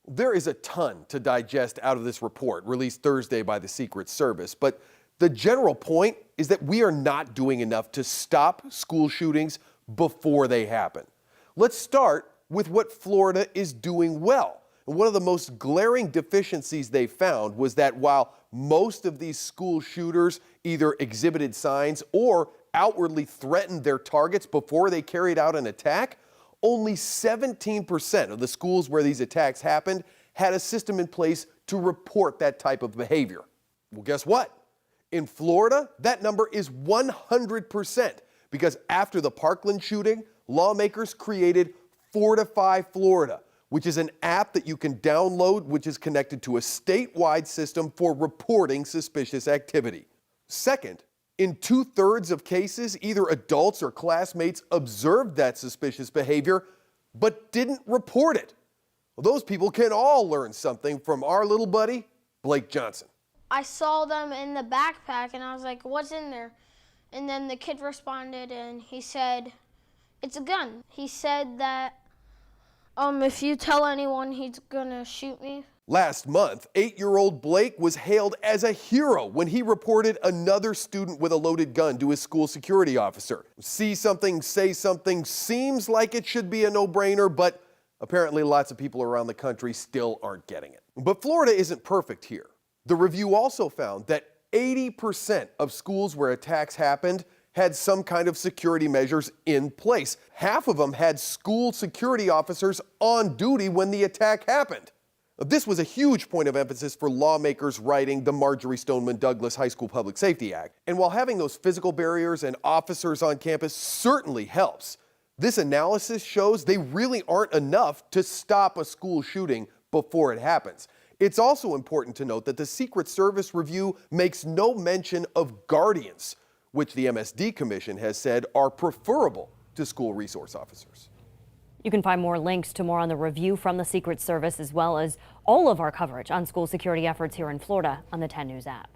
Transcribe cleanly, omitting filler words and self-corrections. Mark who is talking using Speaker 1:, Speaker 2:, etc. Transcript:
Speaker 1: There is a ton to digest out of this report released Thursday by the Secret Service, but the general point is that we are not doing enough to stop school shootings before they happen. Let's start with what Florida is doing well. And one of the most glaring deficiencies they found was that while most of these school shooters either exhibited signs or outwardly threatened their targets before they carried out an attack, only 17% of the schools where these attacks happened had a system in place to report that type of behavior. Well, guess what? In Florida, that number is 100%, because after the Parkland shooting, lawmakers created Fortify Florida, which is an app that you can download, which is connected to a statewide system for reporting suspicious activity. Second, in 2/3 of cases, either adults or classmates observed that suspicious behavior, but didn't report it. Well, those people can all learn something from our little buddy, Blake Johnson.
Speaker 2: I saw them in the backpack and I was like, what's in there? And then the kid responded and he said, it's a gun. He said that if you tell anyone, he's gonna shoot me.
Speaker 1: Last month, 8-year-old Blake was hailed as a hero when he reported another student with a loaded gun to his school security officer. See something, say something seems like it should be a no-brainer, but apparently lots of people around the country still aren't getting it. But Florida isn't perfect here. The review also found that 80% of schools where attacks happened had some kind of security measures in place. Half of them had school security officers on duty when the attack happened. This was a huge point of emphasis for lawmakers writing the Marjory Stoneman Douglas High School Public Safety Act. And while having those physical barriers and officers on campus certainly helps, this analysis shows they really aren't enough to stop a school shooting before it happens. It's also important to note that the Secret Service review makes no mention of guardians, which the MSD Commission has said are preferable to school resource officers.
Speaker 3: You can find more links to more on the review from the Secret Service, as well as all of our coverage on school security efforts here in Florida on the 10 News app.